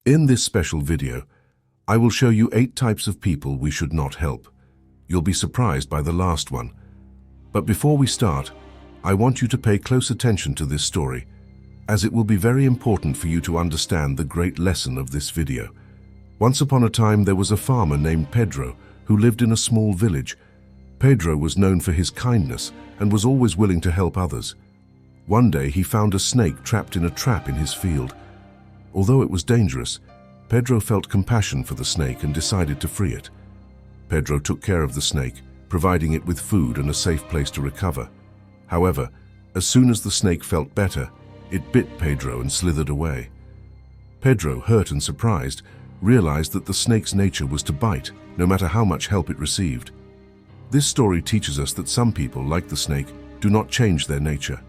In this special video, I will show you 8 types of people we should not help. You'll be surprised by the last one. But before we start, I want you to pay close attention to this story, as it will be very important for you to understand the great lesson of this video. Once upon a time, there was a farmer named Pedro who lived in a small village. Pedro was known for his kindness and was always willing to help others. One day, he found a snake trapped in a trap in his field. Although it was dangerous, Pedro felt compassion for the snake and decided to free it. Pedro took care of the snake, providing it with food and a safe place to recover. However, as soon as the snake felt better, it bit Pedro and slithered away. Pedro, hurt and surprised, realized that the snake's nature was to bite, no matter how much help it received. This story teaches us that some people, like the snake, do not change their nature.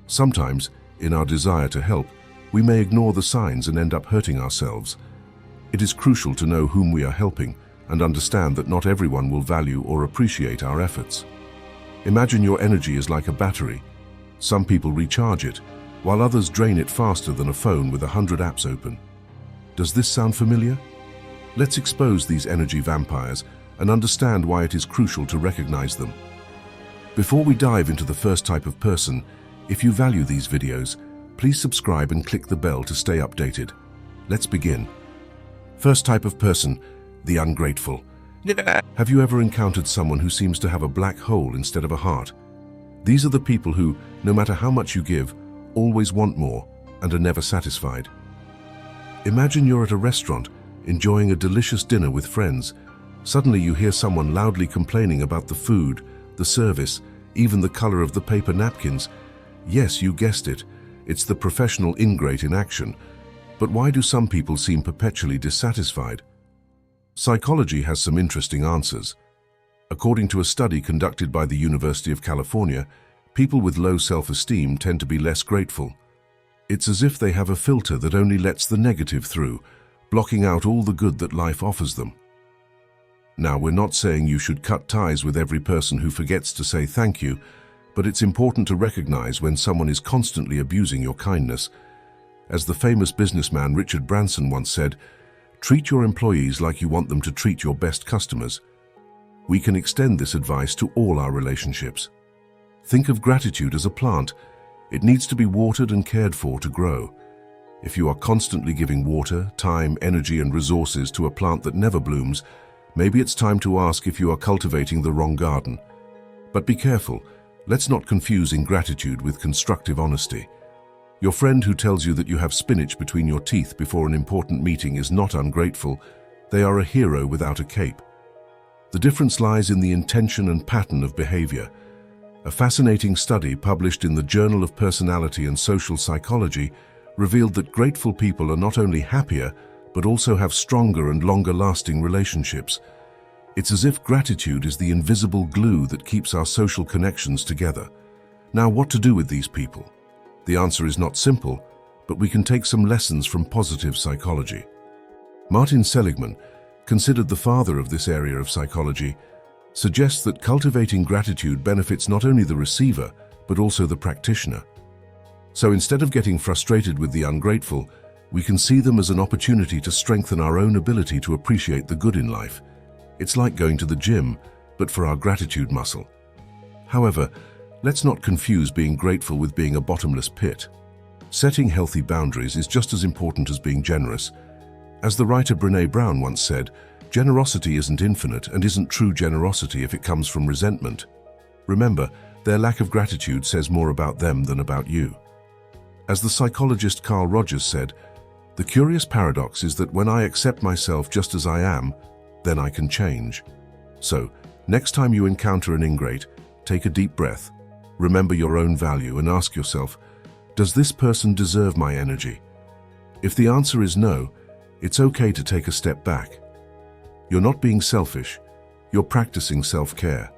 Sometimes, in our desire to help, we may ignore the signs and end up hurting ourselves. It is crucial to know whom we are helping and understand that not everyone will value or appreciate our efforts. Imagine your energy is like a battery. Some people recharge it, while others drain it faster than a phone with 100 apps open. Does this sound familiar? Let's expose these energy vampires and understand why it is crucial to recognize them. Before we dive into the first type of person, if you value these videos, please subscribe and click the bell to stay updated. Let's begin. First type of person, the ungrateful. Have you ever encountered someone who seems to have a black hole instead of a heart? These are the people who, no matter how much you give, always want more and are never satisfied. Imagine you're at a restaurant, enjoying a delicious dinner with friends. Suddenly you hear someone loudly complaining about the food, the service, even the color of the paper napkins. Yes, you guessed it. It's the professional ingrate in action. But why do some people seem perpetually dissatisfied? Psychology has some interesting answers. According to a study conducted by the University of California, people with low self-esteem tend to be less grateful. It's as if they have a filter that only lets the negative through, blocking out all the good that life offers them. Now, we're not saying you should cut ties with every person who forgets to say thank you, but it's important to recognize when someone is constantly abusing your kindness. As the famous businessman Richard Branson once said, treat your employees like you want them to treat your best customers. We can extend this advice to all our relationships. Think of gratitude as a plant. It needs to be watered and cared for to grow. If you are constantly giving water, time, energy, and resources to a plant that never blooms, maybe it's time to ask if you are cultivating the wrong garden. But be careful. Let's not confuse ingratitude with constructive honesty. Your friend who tells you that you have spinach between your teeth before an important meeting is not ungrateful. They are a hero without a cape. The difference lies in the intention and pattern of behavior. A fascinating study published in the Journal of Personality and Social Psychology revealed that grateful people are not only happier, but also have stronger and longer-lasting relationships. It's as if gratitude is the invisible glue that keeps our social connections together. Now, what to do with these people? The answer is not simple, but we can take some lessons from positive psychology. Martin Seligman, considered the father of this area of psychology, suggests that cultivating gratitude benefits not only the receiver, but also the practitioner. So instead of getting frustrated with the ungrateful, we can see them as an opportunity to strengthen our own ability to appreciate the good in life. It's like going to the gym, but for our gratitude muscle. However, let's not confuse being grateful with being a bottomless pit. Setting healthy boundaries is just as important as being generous. As the writer Brené Brown once said, generosity isn't infinite and isn't true generosity if it comes from resentment. Remember, their lack of gratitude says more about them than about you. As the psychologist Carl Rogers said, the curious paradox is that when I accept myself just as I am, then I can change. So, next time you encounter an ingrate, take a deep breath, remember your own value and ask yourself, does this person deserve my energy? If the answer is no, it's okay to take a step back. You're not being selfish, you're practicing self-care.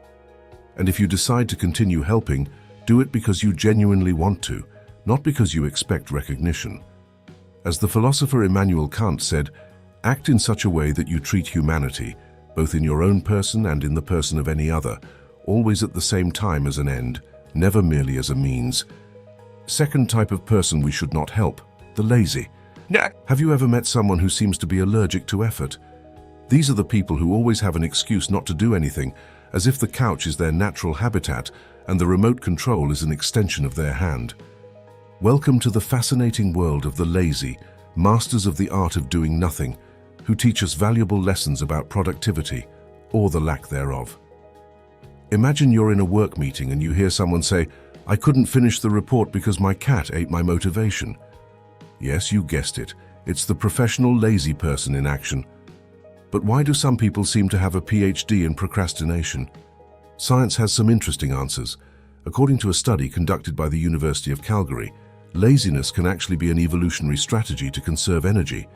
And if you decide to continue helping, do it because you genuinely want to, not because you expect recognition. As the philosopher Immanuel Kant said, act in such a way that you treat humanity, both in your own person and in the person of any other, always at the same time as an end, never merely as a means. Second type of person we should not help, the lazy. Have you ever met someone who seems to be allergic to effort? These are the people who always have an excuse not to do anything, as if the couch is their natural habitat and the remote control is an extension of their hand. Welcome to the fascinating world of the lazy, masters of the art of doing nothing, who teach us valuable lessons about productivity, or the lack thereof. Imagine you're in a work meeting and you hear someone say, "I couldn't finish the report because my cat ate my motivation." Yes, you guessed it. It's the professional lazy person in action. But why do some people seem to have a PhD in procrastination? Science has some interesting answers. According to a study conducted by the University of Calgary, laziness can actually be an evolutionary strategy to conserve energy.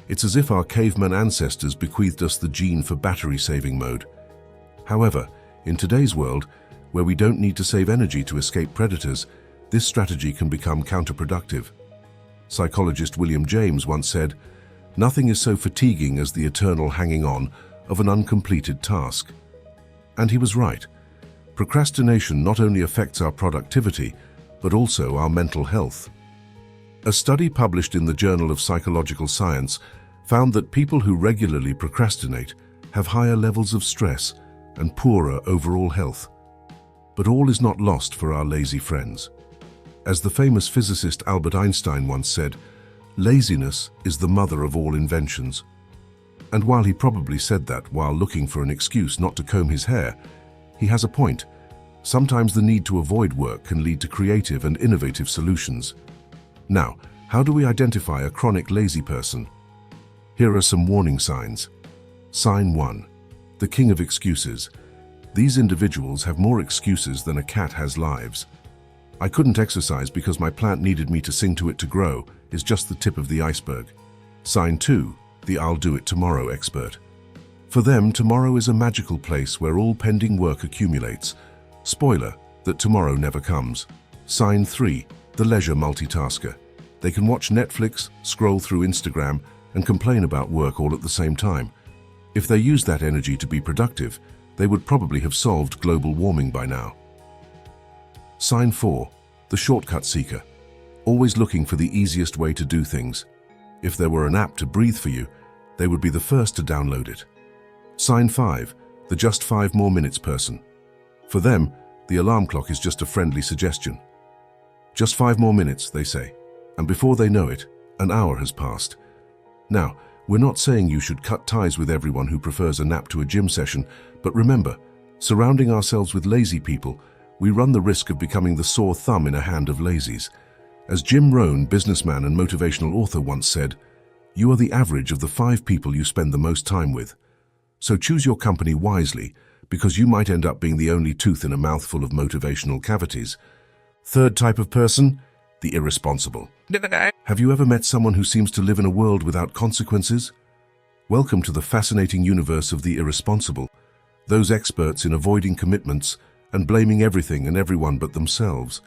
It's as if our caveman ancestors bequeathed us the gene for battery-saving mode. However, in today's world, where we don't need to save energy to escape predators, this strategy can become counterproductive. Psychologist William James once said, "Nothing is so fatiguing as the eternal hanging on of an uncompleted task." And he was right. Procrastination not only affects our productivity, but also our mental health. A study published in the Journal of Psychological Science found that people who regularly procrastinate have higher levels of stress and poorer overall health. But all is not lost for our lazy friends. As the famous physicist Albert Einstein once said, "Laziness is the mother of all inventions." And while he probably said that while looking for an excuse not to comb his hair, he has a point. Sometimes the need to avoid work can lead to creative and innovative solutions. Now, how do we identify a chronic lazy person? Here are some warning signs. Sign 1. The king of excuses. These individuals have more excuses than a cat has lives. "I couldn't exercise because my plant needed me to sing to it to grow" is just the tip of the iceberg. Sign 2. The "I'll do it tomorrow" expert. For them, tomorrow is a magical place where all pending work accumulates. Spoiler, that tomorrow never comes. Sign 3. The leisure multitasker. They can watch Netflix, scroll through Instagram, and complain about work all at the same time. If they used that energy to be productive, they would probably have solved global warming by now. Sign 4. The shortcut seeker. Always looking for the easiest way to do things. If there were an app to breathe for you, they would be the first to download it. Sign 5. The just 5 more minutes person. For them, the alarm clock is just a friendly suggestion. Just 5 more minutes, they say, and before they know it, an hour has passed. Now, we're not saying you should cut ties with everyone who prefers a nap to a gym session, but remember, surrounding ourselves with lazy people, we run the risk of becoming the sore thumb in a hand of lazies. As Jim Rohn, businessman and motivational author, once said, "You are the average of the 5 people you spend the most time with." So choose your company wisely, because you might end up being the only tooth in a mouthful of motivational cavities. Third type of person, the irresponsible. Have you ever met someone who seems to live in a world without consequences? Welcome to the fascinating universe of the irresponsible, those experts in avoiding commitments and blaming everything and everyone but themselves.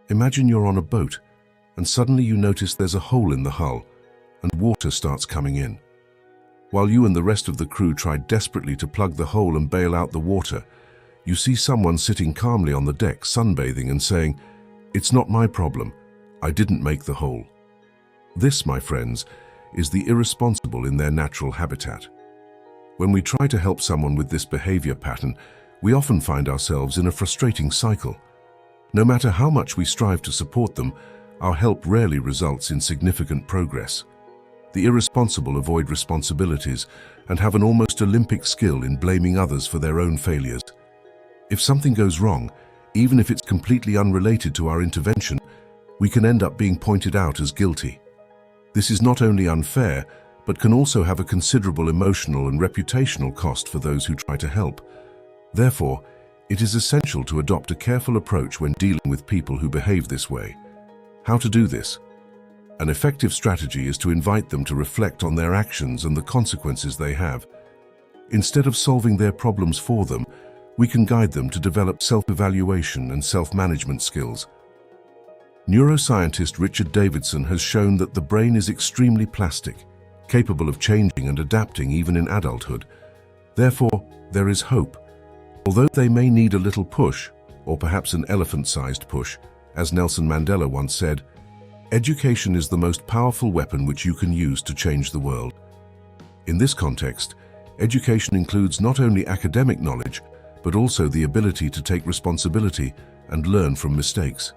Imagine you're on a boat, and suddenly you notice there's a hole in the hull, and water starts coming in. While you and the rest of the crew try desperately to plug the hole and bail out the water, you see someone sitting calmly on the deck sunbathing and saying, "It's not my problem. I didn't make the hole." This, my friends, is the irresponsible in their natural habitat. When we try to help someone with this behavior pattern, we often find ourselves in a frustrating cycle. No matter how much we strive to support them, our help rarely results in significant progress. The irresponsible avoid responsibilities and have an almost Olympic skill in blaming others for their own failures. If something goes wrong, even if it's completely unrelated to our intervention, we can end up being pointed out as guilty. This is not only unfair, but can also have a considerable emotional and reputational cost for those who try to help. Therefore, it is essential to adopt a careful approach when dealing with people who behave this way. How to do this? An effective strategy is to invite them to reflect on their actions and the consequences they have. Instead of solving their problems for them, we can guide them to develop self-evaluation and self-management skills. Neuroscientist Richard Davidson has shown that the brain is extremely plastic, capable of changing and adapting even in adulthood. Therefore, there is hope. Although they may need a little push, or perhaps an elephant-sized push, as Nelson Mandela once said, Education is the most powerful weapon which you can use to change the world. In this context, education includes not only academic knowledge, but also the ability to take responsibility and learn from mistakes.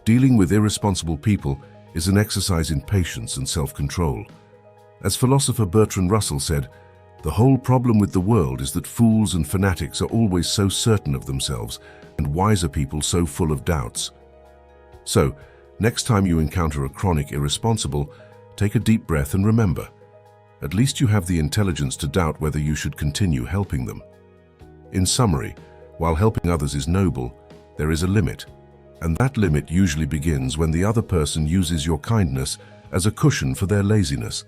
Dealing with irresponsible people is an exercise in patience and self-control. As philosopher Bertrand Russell said, "The whole problem with the world is that fools and fanatics are always so certain of themselves, and wiser people so full of doubts." So, next time you encounter a chronic irresponsible, take a deep breath and remember, at least you have the intelligence to doubt whether you should continue helping them. In summary, while helping others is noble, there is a limit, and that limit usually begins when the other person uses your kindness as a cushion for their laziness.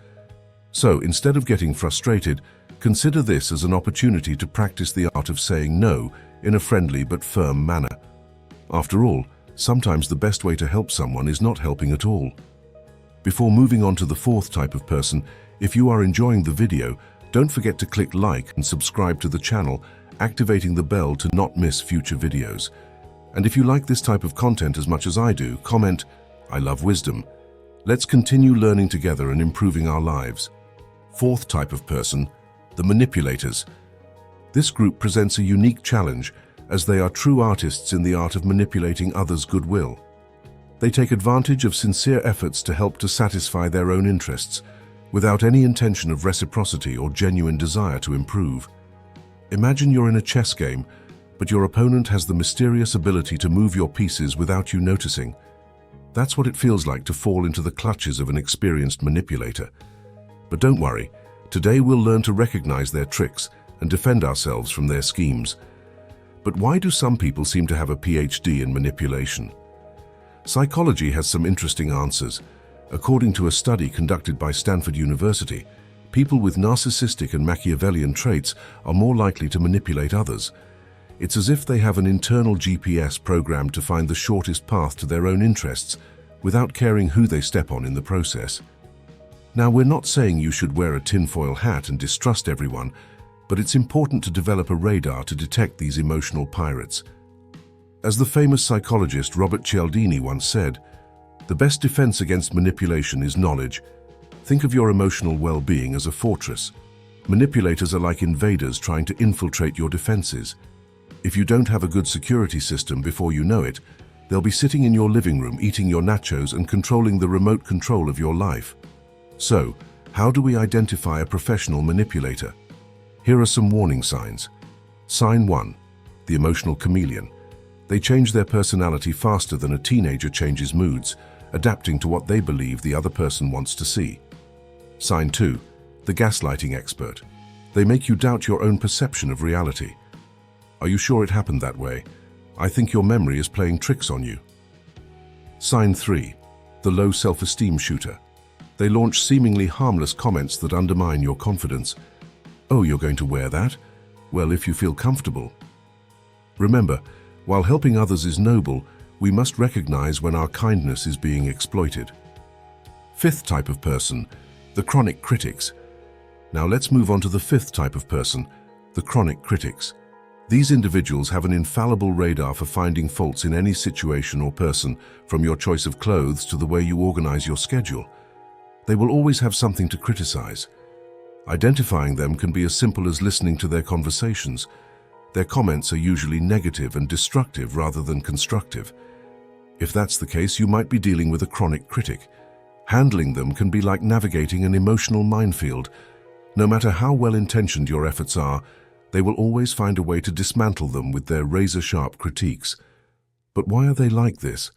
So, instead of getting frustrated, consider this as an opportunity to practice the art of saying no in a friendly but firm manner. After all, sometimes the best way to help someone is not helping at all. Before moving on to the fourth type of person, if you are enjoying the video, don't forget to click like and subscribe to the channel, activating the bell to not miss future videos. And if you like this type of content as much as I do, comment, "I love wisdom." Let's continue learning together and improving our lives. Fourth type of person, the manipulators. This group presents a unique challenge, as they are true artists in the art of manipulating others' goodwill. They take advantage of sincere efforts to help to satisfy their own interests, without any intention of reciprocity or genuine desire to improve. Imagine you're in a chess game, but your opponent has the mysterious ability to move your pieces without you noticing. That's what it feels like to fall into the clutches of an experienced manipulator. But don't worry, today we'll learn to recognize their tricks and defend ourselves from their schemes. But why do some people seem to have a PhD in manipulation? Psychology has some interesting answers. According to a study conducted by Stanford University, people with narcissistic and Machiavellian traits are more likely to manipulate others. It's as if they have an internal GPS programmed to find the shortest path to their own interests, without caring who they step on in the process. Now, we're not saying you should wear a tinfoil hat and distrust everyone, but it's important to develop a radar to detect these emotional pirates. As the famous psychologist Robert Cialdini once said, "The best defense against manipulation is knowledge. Think of your emotional well-being as a fortress. Manipulators are like invaders trying to infiltrate your defenses. If you don't have a good security system before you know it, they'll be sitting in your living room eating your nachos and controlling the remote control of your life." So, how do we identify a professional manipulator? Here are some warning signs. Sign 1. The emotional chameleon. They change their personality faster than a teenager changes moods, adapting to what they believe the other person wants to see. Sign 2. The gaslighting expert. They make you doubt your own perception of reality. Are you sure it happened that way? I think your memory is playing tricks on you. Sign 3. The low self-esteem shooter. They launch seemingly harmless comments that undermine your confidence. "Oh, you're going to wear that? Well, if you feel comfortable." Remember, while helping others is noble, we must recognize when our kindness is being exploited. Fifth type of person, the chronic critics. Now let's move on to the fifth type of person, the chronic critics. These individuals have an infallible radar for finding faults in any situation or person, from your choice of clothes to the way you organize your schedule. They will always have something to criticize. Identifying them can be as simple as listening to their conversations. Their comments are usually negative and destructive rather than constructive. If that's the case, you might be dealing with a chronic critic. Handling them can be like navigating an emotional minefield. No matter how well-intentioned your efforts are, they will always find a way to dismantle them with their razor-sharp critiques. But why are they like this?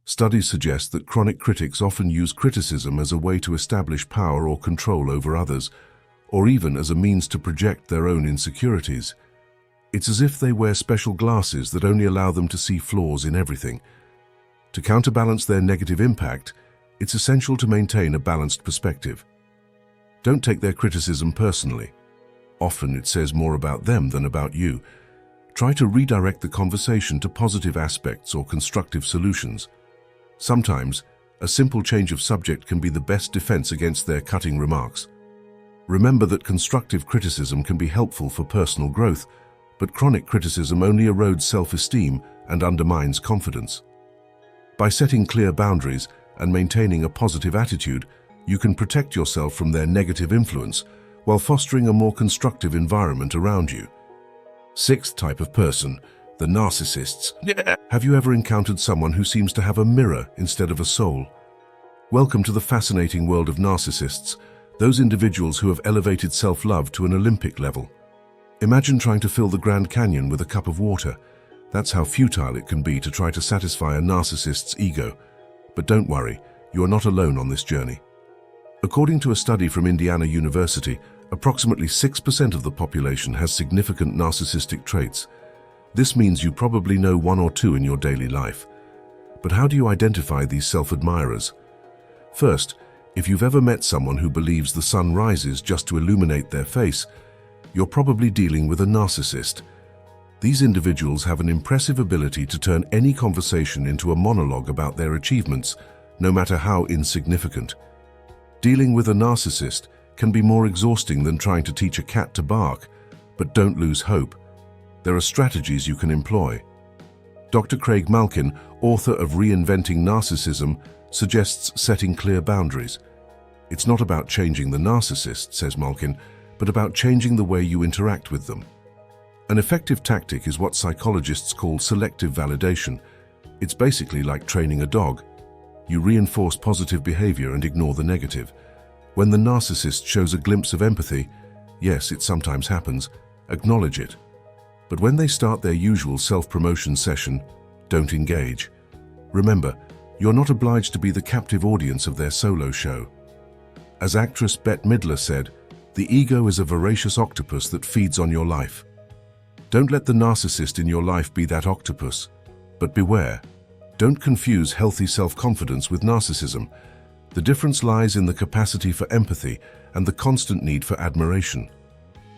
Studies suggest that chronic critics often use criticism as a way to establish power or control over others, or even as a means to project their own insecurities. It's as if they wear special glasses that only allow them to see flaws in everything. To counterbalance their negative impact, it's essential to maintain a balanced perspective. Don't take their criticism personally. Often it says more about them than about you. Try to redirect the conversation to positive aspects or constructive solutions. Sometimes, a simple change of subject can be the best defense against their cutting remarks. Remember that constructive criticism can be helpful for personal growth, but chronic criticism only erodes self-esteem and undermines confidence. By setting clear boundaries and maintaining a positive attitude, you can protect yourself from their negative influence while fostering a more constructive environment around you. Sixth type of person, the narcissists. Have you ever encountered someone who seems to have a mirror instead of a soul? Welcome to the fascinating world of narcissists, those individuals who have elevated self-love to an Olympic level. Imagine trying to fill the Grand Canyon with a cup of water. That's how futile it can be to try to satisfy a narcissist's ego. But don't worry, you are not alone on this journey. According to a study from Indiana University, approximately 6% of the population has significant narcissistic traits. This means you probably know one or two in your daily life. But how do you identify these self-admirers? First, if you've ever met someone who believes the sun rises just to illuminate their face, you're probably dealing with a narcissist. These individuals have an impressive ability to turn any conversation into a monologue about their achievements, no matter how insignificant. Dealing with a narcissist can be more exhausting than trying to teach a cat to bark, but don't lose hope. There are strategies you can employ. Dr. Craig Malkin, author of Reinventing Narcissism, suggests setting clear boundaries. It's not about changing the narcissist, says Malkin, but about changing the way you interact with them. An effective tactic is what psychologists call selective validation. It's basically like training a dog. You reinforce positive behavior and ignore the negative. When the narcissist shows a glimpse of empathy, yes, it sometimes happens, acknowledge it. But when they start their usual self-promotion session, don't engage. Remember, you're not obliged to be the captive audience of their solo show. As actress Bette Midler said, the ego is a voracious octopus that feeds on your life. Don't let the narcissist in your life be that octopus. But beware, don't confuse healthy self-confidence with narcissism. The difference lies in the capacity for empathy and the constant need for admiration.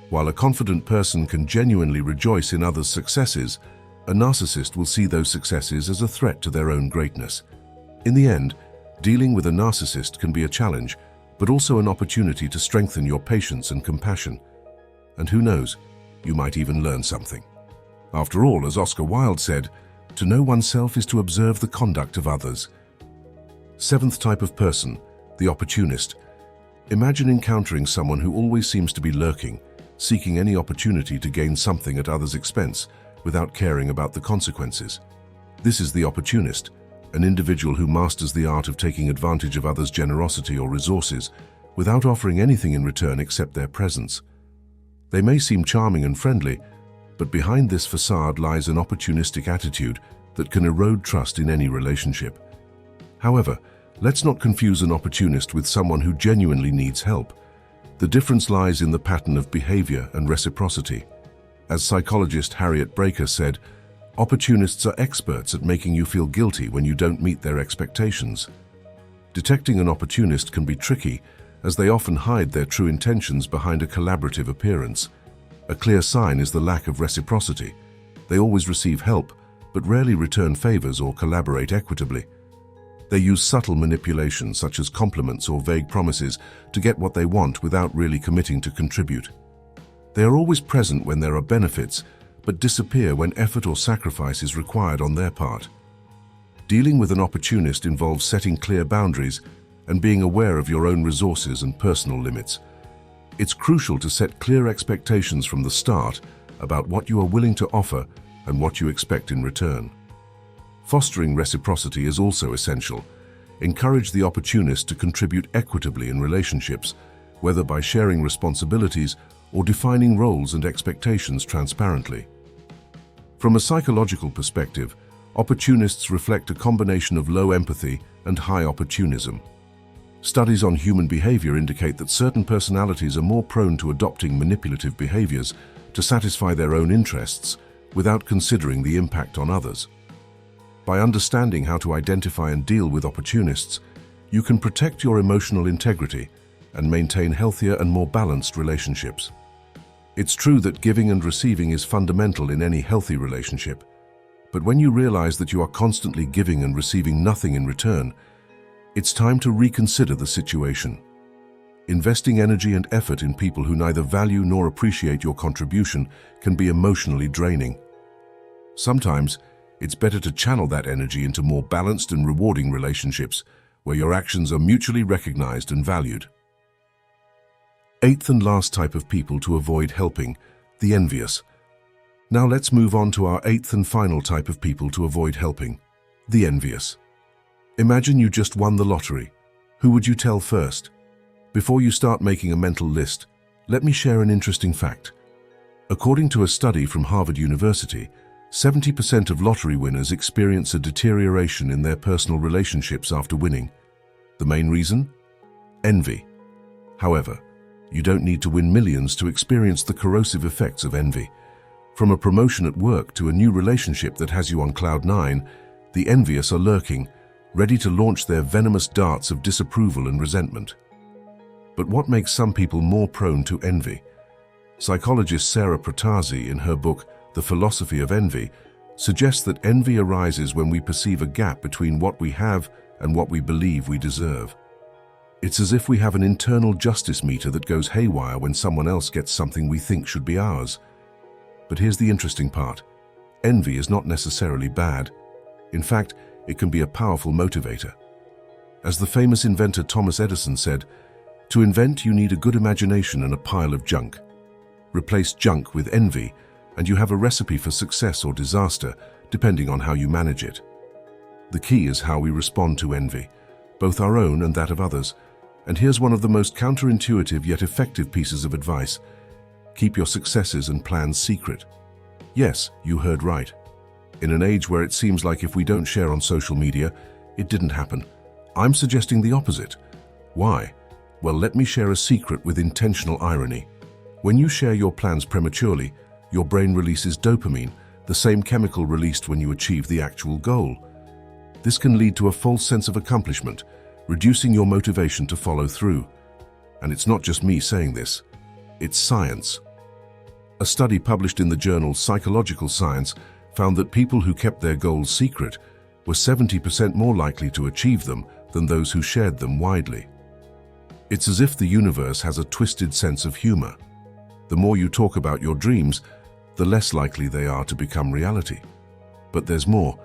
While a confident person can genuinely rejoice in others' successes, a narcissist will see those successes as a threat to their own greatness. In the end, dealing with a narcissist can be a challenge, but also an opportunity to strengthen your patience and compassion. And who knows, you might even learn something. After all, as Oscar Wilde said, to know oneself is to observe the conduct of others. Seventh type of person, the opportunist. Imagine encountering someone who always seems to be lurking, seeking any opportunity to gain something at others' expense without caring about the consequences. This is the opportunist, an individual who masters the art of taking advantage of others' generosity or resources without offering anything in return except their presence. They may seem charming and friendly, but behind this facade lies an opportunistic attitude that can erode trust in any relationship. However, let's not confuse an opportunist with someone who genuinely needs help. The difference lies in the pattern of behavior and reciprocity. As psychologist Harriet Breker said, opportunists are experts at making you feel guilty when you don't meet their expectations. Detecting an opportunist can be tricky, as they often hide their true intentions behind a collaborative appearance. A clear sign is the lack of reciprocity. They always receive help, but rarely return favors or collaborate equitably. They use subtle manipulations such as compliments or vague promises to get what they want without really committing to contribute. They are always present when there are benefits, but disappear when effort or sacrifice is required on their part. Dealing with an opportunist involves setting clear boundaries and being aware of your own resources and personal limits. It's crucial to set clear expectations from the start about what you are willing to offer and what you expect in return. Fostering reciprocity is also essential. Encourage the opportunist to contribute equitably in relationships, whether by sharing responsibilities or defining roles and expectations transparently. From a psychological perspective, opportunists reflect a combination of low empathy and high opportunism. Studies on human behavior indicate that certain personalities are more prone to adopting manipulative behaviors to satisfy their own interests without considering the impact on others. By understanding how to identify and deal with opportunists, you can protect your emotional integrity and maintain healthier and more balanced relationships. It's true that giving and receiving is fundamental in any healthy relationship, but when you realize that you are constantly giving and receiving nothing in return, it's time to reconsider the situation. Investing energy and effort in people who neither value nor appreciate your contribution can be emotionally draining. Sometimes, it's better to channel that energy into more balanced and rewarding relationships where your actions are mutually recognized and valued. Eighth and last type of people to avoid helping, the envious. Now let's move on to our eighth and final type of people to avoid helping, the envious. Imagine you just won the lottery. Who would you tell first? Before you start making a mental list, let me share an interesting fact. According to a study from Harvard University, 70% of lottery winners experience a deterioration in their personal relationships after winning. The main reason? Envy. However, you don't need to win millions to experience the corrosive effects of envy. From a promotion at work to a new relationship that has you on cloud nine, the envious are lurking, ready to launch their venomous darts of disapproval and resentment. But what makes some people more prone to envy? Psychologist Sarah Protasi, in her book, The Philosophy of Envy, suggests that envy arises when we perceive a gap between what we have and what we believe we deserve. It's as if we have an internal justice meter that goes haywire when someone else gets something we think should be ours. But here's the interesting part. Envy is not necessarily bad. In fact, it can be a powerful motivator. As the famous inventor Thomas Edison said, "To invent, you need a good imagination and a pile of junk." Replace junk with envy, and you have a recipe for success or disaster, depending on how you manage it. The key is how we respond to envy, both our own and that of others. And here's one of the most counterintuitive yet effective pieces of advice. Keep your successes and plans secret. Yes, you heard right. In an age where it seems like if we don't share on social media, it didn't happen, I'm suggesting the opposite. Why? Well, let me share a secret with intentional irony. When you share your plans prematurely, your brain releases dopamine, the same chemical released when you achieve the actual goal. This can lead to a false sense of accomplishment, reducing your motivation to follow through. And it's not just me saying this, it's science. A study published in the journal Psychological Science found that people who kept their goals secret were 70% more likely to achieve them than those who shared them widely. It's as if the universe has a twisted sense of humor. The more you talk about your dreams, the less likely they are to become reality. But there's more.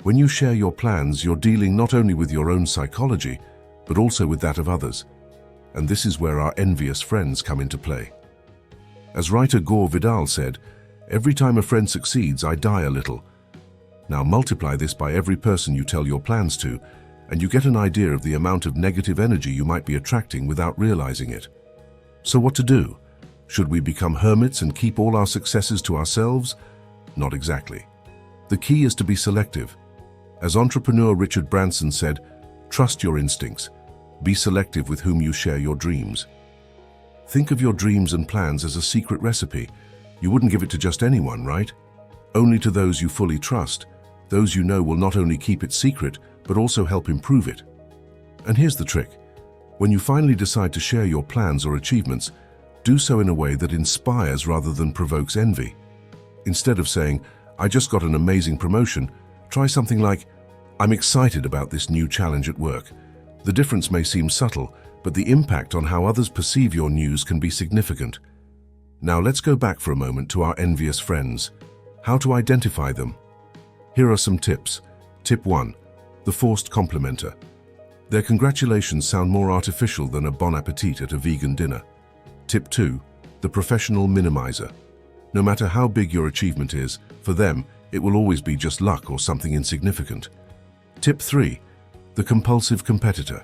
When you share your plans, you're dealing not only with your own psychology, but also with that of others. And this is where our envious friends come into play. As writer Gore Vidal said, "Every time a friend succeeds, I die a little." Now multiply this by every person you tell your plans to, and you get an idea of the amount of negative energy you might be attracting without realizing it. So what to do? Should we become hermits and keep all our successes to ourselves? Not exactly. The key is to be selective. As entrepreneur Richard Branson said, "Trust your instincts. Be selective with whom you share your dreams." Think of your dreams and plans as a secret recipe. You wouldn't give it to just anyone, right? Only to those you fully trust, those you know will not only keep it secret, but also help improve it. And here's the trick. When you finally decide to share your plans or achievements, do so in a way that inspires rather than provokes envy. Instead of saying, "I just got an amazing promotion," try something like, "I'm excited about this new challenge at work." The difference may seem subtle, but the impact on how others perceive your news can be significant. Now let's go back for a moment to our envious friends. How to identify them? Here are some tips. Tip 1. The forced complimenter. Their congratulations sound more artificial than a bon appetit at a vegan dinner. Tip 2. The professional minimizer. No matter how big your achievement is, for them, it will always be just luck or something insignificant. Tip 3. The compulsive competitor.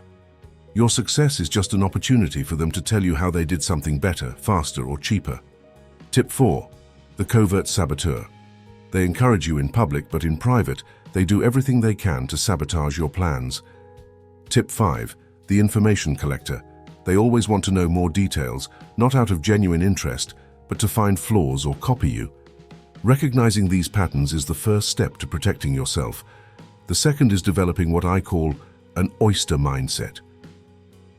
Your success is just an opportunity for them to tell you how they did something better, faster, or cheaper. Tip 4. The covert saboteur. They encourage you in public, but in private, they do everything they can to sabotage your plans. Tip 5. The information collector. They always want to know more details, not out of genuine interest, but to find flaws or copy you. Recognizing these patterns is the first step to protecting yourself. The second is developing what I call an oyster mindset.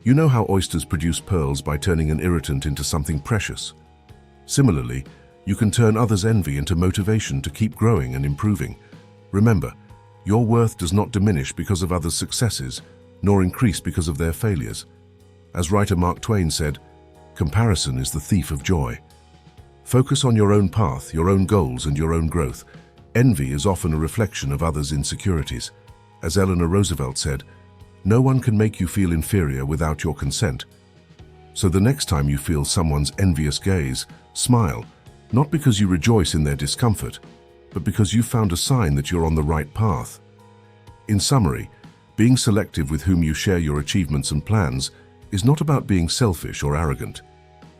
You know how oysters produce pearls by turning an irritant into something precious? Similarly, you can turn others' envy into motivation to keep growing and improving. Remember, your worth does not diminish because of others' successes, nor increase because of their failures. As writer Mark Twain said, "Comparison is the thief of joy." Focus on your own path, your own goals, and your own growth. Envy is often a reflection of others' insecurities. As Eleanor Roosevelt said, No one can make you feel inferior without your consent. So the next time you feel someone's envious gaze, smile, not because you rejoice in their discomfort, but because you found a sign that you're on the right path. In summary, being selective with whom you share your achievements and plans is not about being selfish or arrogant.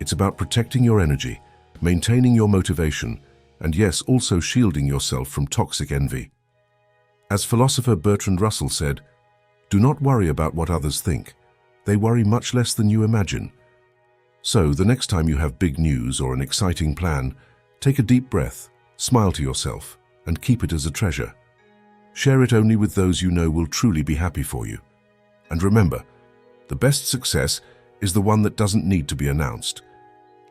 It's about protecting your energy, maintaining your motivation, and yes, also shielding yourself from toxic envy. As philosopher Bertrand Russell said, "Do not worry about what others think. They worry much less than you imagine." So, the next time you have big news or an exciting plan, take a deep breath, smile to yourself, and keep it as a treasure. Share it only with those you know will truly be happy for you. And remember, the best success is the one that doesn't need to be announced.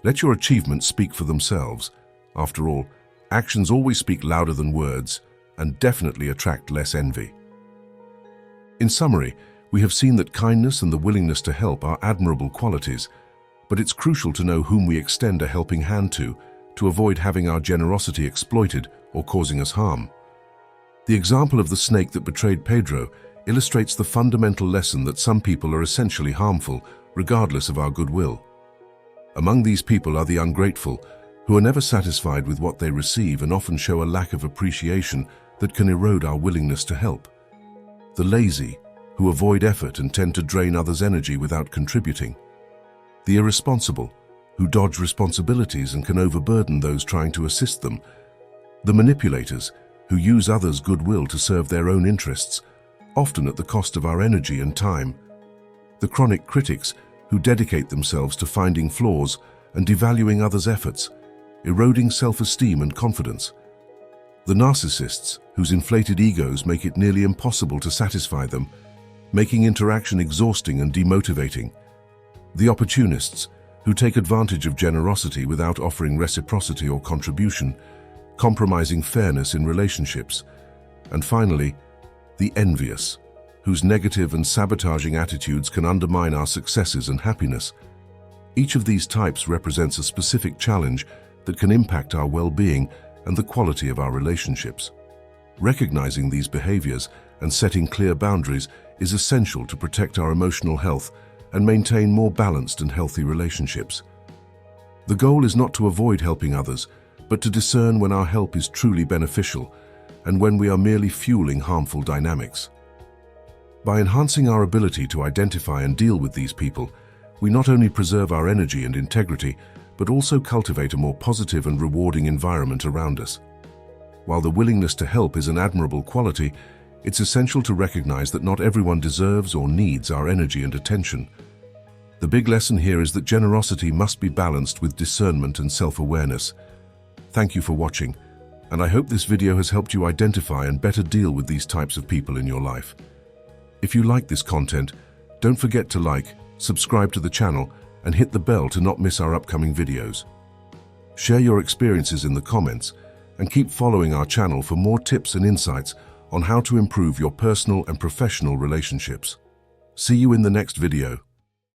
Let your achievements speak for themselves. After all, actions always speak louder than words and definitely attract less envy. In summary, we have seen that kindness and the willingness to help are admirable qualities, but it's crucial to know whom we extend a helping hand to avoid having our generosity exploited or causing us harm. The example of the snake that betrayed Pedro illustrates the fundamental lesson that some people are essentially harmful, regardless of our goodwill. Among these people are the ungrateful, who are never satisfied with what they receive and often show a lack of appreciation that can erode our willingness to help. The lazy, who avoid effort and tend to drain others' energy without contributing. The irresponsible, who dodge responsibilities and can overburden those trying to assist them. The manipulators, who use others' goodwill to serve their own interests, often at the cost of our energy and time. The chronic critics, who dedicate themselves to finding flaws and devaluing others' efforts, eroding self-esteem and confidence. The narcissists, whose inflated egos make it nearly impossible to satisfy them, making interaction exhausting and demotivating. The opportunists, who take advantage of generosity without offering reciprocity or contribution, compromising fairness in relationships. And finally, the envious, whose negative and sabotaging attitudes can undermine our successes and happiness. Each of these types represents a specific challenge that can impact our well-being and the quality of our relationships. Recognizing these behaviors and setting clear boundaries is essential to protect our emotional health and maintain more balanced and healthy relationships. The goal is not to avoid helping others, but to discern when our help is truly beneficial and when we are merely fueling harmful dynamics. By enhancing our ability to identify and deal with these people, we not only preserve our energy and integrity, but also cultivate a more positive and rewarding environment around us. While the willingness to help is an admirable quality, it's essential to recognize that not everyone deserves or needs our energy and attention. The big lesson here is that generosity must be balanced with discernment and self-awareness. Thank you for watching, and I hope this video has helped you identify and better deal with these types of people in your life. If you like this content, don't forget to like, subscribe to the channel, and hit the bell to not miss our upcoming videos. Share your experiences in the comments, and keep following our channel for more tips and insights on how to improve your personal and professional relationships. See you in the next video.